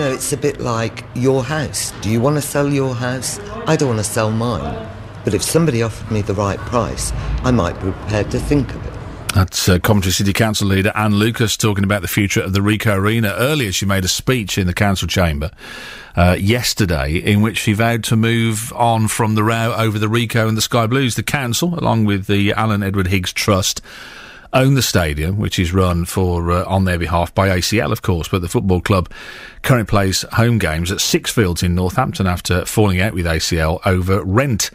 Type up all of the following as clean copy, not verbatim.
know, it's a bit like your house. Do you want to sell your house? I don't want to sell mine. But if somebody offered me the right price, I might be prepared to think of it. That's Coventry City Council leader Anne Lucas talking about the future of the Ricoh Arena. Earlier she made a speech in the council chamber yesterday in which she vowed to move on from the row over the Ricoh and the Sky Blues. The council, along with the Alan Edward Higgs Trust, own the stadium, which is run for on their behalf by ACL, of course, but the football club currently plays home games at Sixfields in Northampton after falling out with ACL over rent.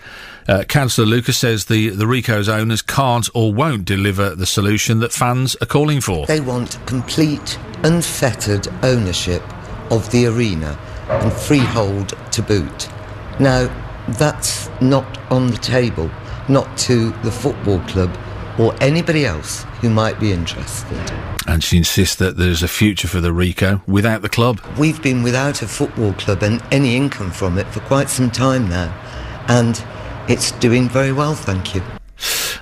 Councillor Lucas says the Ricoh's owners can't or won't deliver the solution that fans are calling for. They want complete, unfettered ownership of the arena and freehold to boot. Now, that's not on the table, not to the football club or anybody else who might be interested. And she insists that there's a future for the Ricoh without the club. We've been without a football club and any income from it for quite some time now, and it's doing very well, thank you.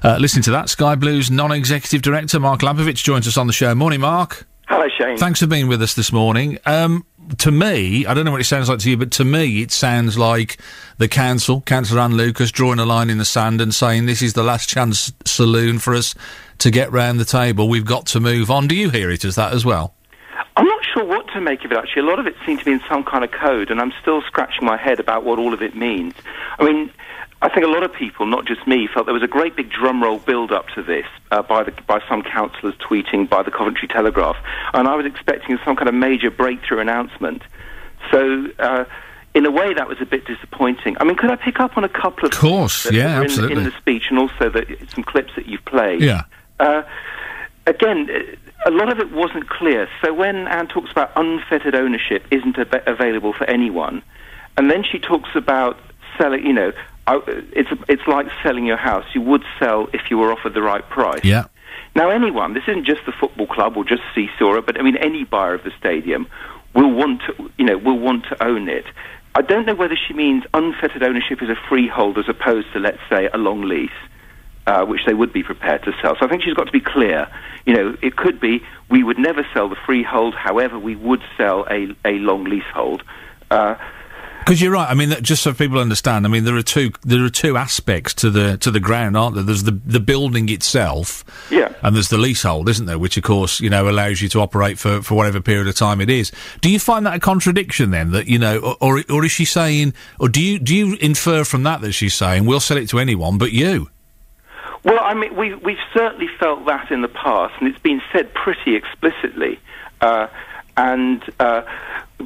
Listening to that, Sky Blues non-executive director Mark Labovitch joins us on the show. Morning, Mark. Hello, Shane. Thanks for being with us this morning. To me, I don't know what it sounds like to you, but to me it sounds like the council, Councillor Anne Lucas, drawing a line in the sand and saying this is the last chance saloon for us to get round the table. We've got to move on. Do you hear it as that as well? I'm not sure what to make of it, actually. A lot of it seemed to be in some kind of code, and I'm still scratching my head about what all of it means. I mean, I think a lot of people, not just me, felt there was a great big drumroll build-up to this by some councillors tweeting, by the Coventry Telegraph, and I was expecting some kind of major breakthrough announcement. So, in a way, that was a bit disappointing. I mean, could I pick up on a couple of... Of course, yeah, absolutely. In the speech, and also some clips that you've played. Yeah. Again, a lot of it wasn't clear. So when Anne talks about unfettered ownership isn't available for anyone, and then she talks about selling, you know, it's like selling your house. You would sell if you were offered the right price. Yeah. Now, anyone, this isn't just the football club or just Seesaw, but I mean any buyer of the stadium will want to own it. I don't know whether she means unfettered ownership as a freehold as opposed to, let's say, a long lease, which they would be prepared to sell. So I think she's got to be clear. You know, it could be we would never sell the freehold, however, we would sell a long leasehold. Because you're right. I mean, just so people understand, I mean, there are two aspects to the ground, aren't there? There's the building itself, yeah, and there's the leasehold, isn't there? Which, of course, you know, allows you to operate for whatever period of time it is. Do you find that a contradiction then? That, you know, or is she saying, or do you infer from that she's saying we'll sell it to anyone but you? Well, I mean, we've certainly felt that in the past, and it's been said pretty explicitly. And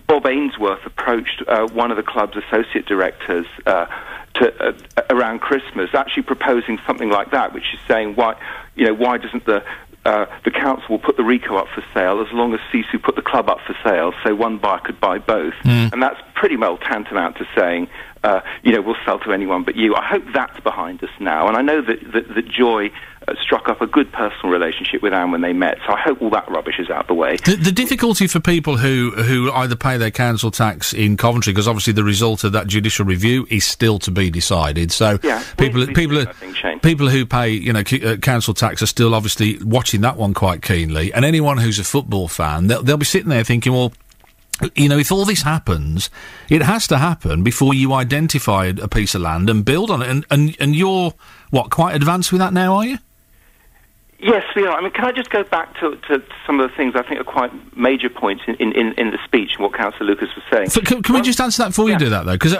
Bob Ainsworth approached one of the club's associate directors around Christmas, actually proposing something like that, which is saying why doesn't the council put the Ricoh up for sale as long as Sisu put the club up for sale, so one buyer could buy both, and that's pretty well tantamount to saying we'll sell to anyone but you. I hope that's behind us now, and I know that Joy struck up a good personal relationship with Anne when they met, so I hope all that rubbish is out of the way. The difficulty for people who either pay their council tax in Coventry, because obviously the result of that judicial review is still to be decided. So yeah, people who pay council tax are still obviously watching that one quite keenly, and anyone who's a football fan, they'll be sitting there thinking, well, you know, if all this happens, it has to happen before you identify a piece of land and build on it. And you're, quite advanced with that now, are you? Yes, we are. I mean, can I just go back to some of the things I think are quite major points in the speech and what Councillor Lucas was saying? So can we just answer that before you do that, though? Because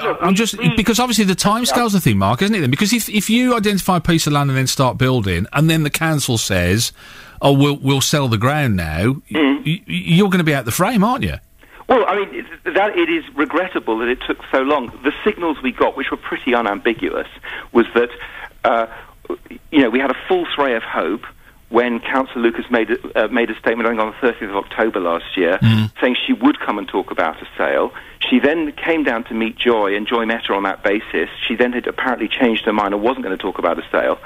because obviously the timescale's the thing, Mark, isn't it? Then because if you identify a piece of land and then start building, and then the council says, "Oh, we'll sell the ground now," you're going to be out the frame, aren't you? Well, I mean, it is regrettable that it took so long. The signals we got, which were pretty unambiguous, was that we had a false ray of hope when Councillor Lucas made a statement, I think, on the 30th of October last year, saying she would come and talk about a sale. She then came down to meet Joy, and Joy met her on that basis. She then had apparently changed her mind and wasn't going to talk about a sale.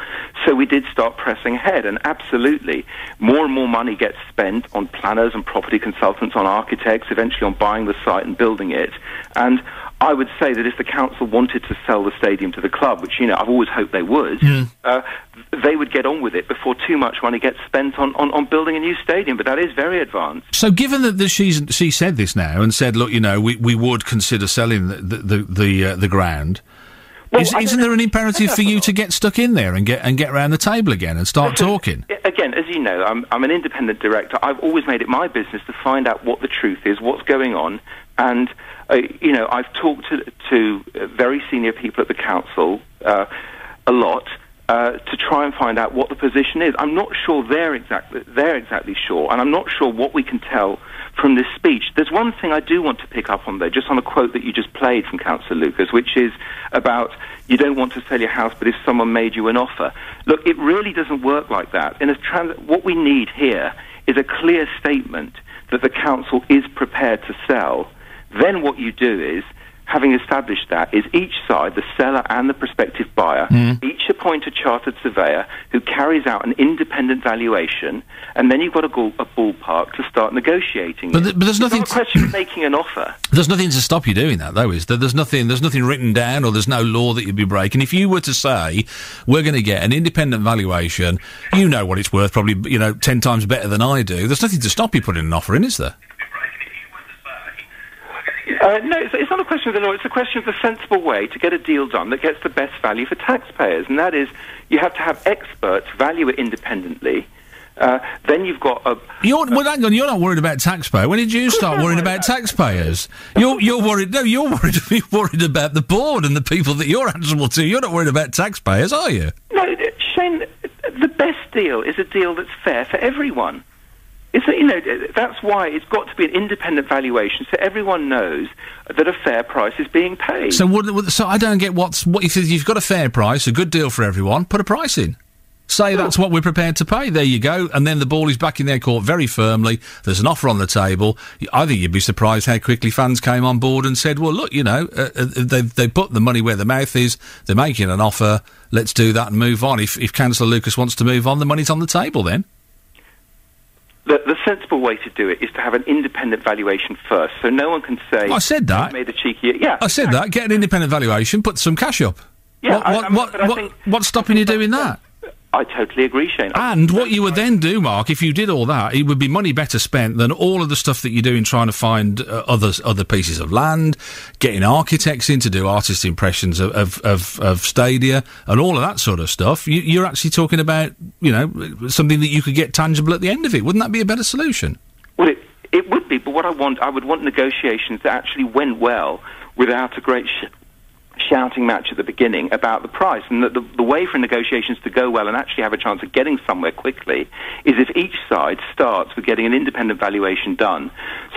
So we did start pressing ahead, and absolutely, more and more money gets spent on planners and property consultants, on architects, eventually on buying the site and building it. And I would say that if the council wanted to sell the stadium to the club, which, I've always hoped they would, they would get on with it before too much money gets spent on building a new stadium. But that is very advanced. So given that she said this now and said, look, we would consider selling the ground, well, isn't there an imperative for you to get stuck in there and get around the table again and start talking? Again, as you know, I'm an independent director. I've always made it my business to find out what the truth is, what's going on, and I've talked to very senior people at the council a lot to try and find out what the position is. I'm not sure they're exactly sure, and I'm not sure what we can tell from this speech. There's one thing I do want to pick up on, though, just on a quote that you just played from Councillor Lucas, which is about you don't want to sell your house, but if someone made you an offer. Look, it really doesn't work like that. What we need here is a clear statement that the council is prepared to sell. Then what you do is, having established that, is each side, the seller and the prospective buyer, each appoint a chartered surveyor who carries out an independent valuation, and then you've got a ballpark to start negotiating. But there's nothing. It's not a question of making an offer. There's nothing to stop you doing that, though, is there? There's nothing written down, or there's no law that you'd be breaking. If you were to say, we're going to get an independent valuation, you know what it's worth, probably 10 times better than I do. There's nothing to stop you putting an offer in, is there? No, it's not a question of the law. It's a question of the sensible way to get a deal done that gets the best value for taxpayers, and that is you have to have experts value it independently. Then you've got a... hang on, you're not worried about taxpayers. When did you start worrying about taxpayers? You're worried... No, you're worried about the board and the people that you're answerable to. You're not worried about taxpayers, are you? No, Shane, the best deal is a deal that's fair for everyone. That's why it's got to be an independent valuation, so everyone knows that a fair price is being paid. So I don't get what if you've got a fair price, a good deal for everyone, put a price in. Say that's what we're prepared to pay. There you go. And then the ball is back in their court very firmly. There's an offer on the table. I think you'd be surprised how quickly fans came on board and said, well, look, they put the money where the mouth is. They're making an offer. Let's do that and move on. If Councillor Lucas wants to move on, the money's on the table then. The sensible way to do it is to have an independent valuation first, so no one can say... I said that. Made a cheeky... Yeah, I said that. Get an independent valuation, put some cash up. Yeah, what's stopping you doing that? I totally agree, Shane. And what you would then do, Mark, if you did all that, it would be money better spent than all of the stuff that you're doing trying to find other pieces of land, getting architects in to do artist impressions of stadia and all of that sort of stuff. You're actually talking about, something that you could get tangible at the end of it. Wouldn't that be a better solution? Well, it would be, but I would want negotiations that actually went well without a great shouting match at the beginning about the price, and the way for negotiations to go well and actually have a chance of getting somewhere quickly is if each side starts with getting an independent valuation done,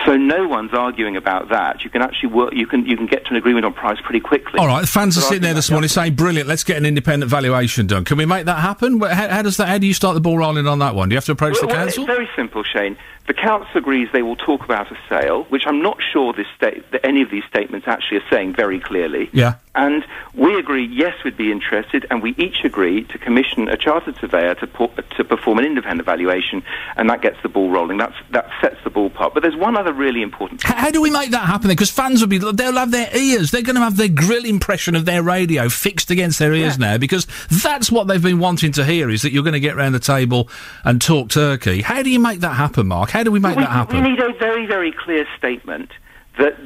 so no one's arguing about that. You can actually work. You can get to an agreement on price pretty quickly. All right, the fans are sitting there this morning saying, "Brilliant, let's get an independent valuation done." Can we make that happen? How do you start the ball rolling on that one? Do you have to approach the council? It's very simple, Shane. The council agrees they will talk about a sale, which I'm not sure that any of these statements actually are saying very clearly. Yeah. And we agree, yes, we'd be interested, and we each agree to commission a chartered surveyor to perform an independent valuation, and that gets the ball rolling. That sets the ballpark. But there's one other really important thing. How do we make that happen then? Because fans they'll have their ears. They're going to have their grill impression of their radio fixed against their ears now, because that's what they've been wanting to hear, is that you're going to get round the table and talk turkey. How do you make that happen, Mark? How do we make that happen? We need a very, very clear statement that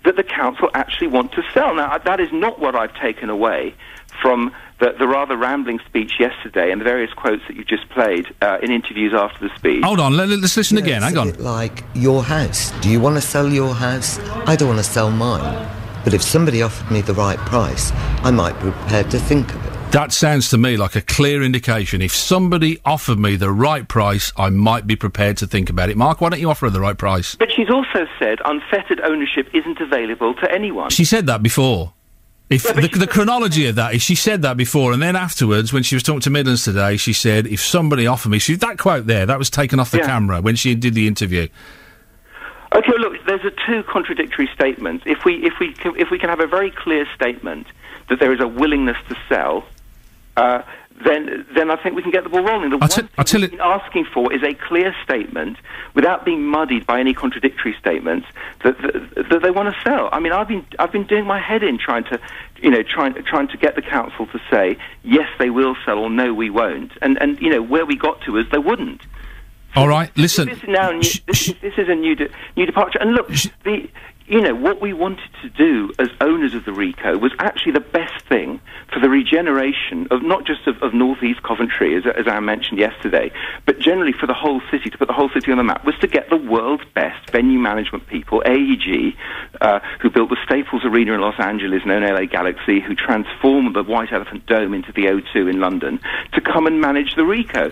the council actually want to sell. Now, that is not what I've taken away from the rather rambling speech yesterday and the various quotes that you just played in interviews after the speech. Hold on, let's listen again. Hang on. It's like your house. Do you want to sell your house? I don't want to sell mine. But if somebody offered me the right price, I might be prepared to think of it. That sounds to me like a clear indication. If somebody offered me the right price, I might be prepared to think about it. Mark, why don't you offer her the right price? But she's also said unfettered ownership isn't available to anyone. She said that before. The chronology of that is she said that before, and then afterwards, when she was talking to Midlands today, she said, if somebody offered me... that quote there, that was taken off the camera when she did the interview. OK, look, there's two contradictory statements. If we can have a very clear statement that there is a willingness to sell... then I think we can get the ball rolling. The one thing we've been asking for is a clear statement, without being muddied by any contradictory statements, that they want to sell. I mean, I've been doing my head in trying to get the council to say yes, they will sell, or no, we won't. And where we got to is they wouldn't. All right, listen. This is a new departure. And look, what we wanted to do as owners of the RICO was actually the best thing for the regeneration of not just of North East Coventry, as I mentioned yesterday, but generally for the whole city, to put the whole city on the map, was to get the world's best venue management people, AEG, who built the Staples Arena in Los Angeles, known LA Galaxy, who transformed the White Elephant Dome into the O2 in London, to come and manage the RICO.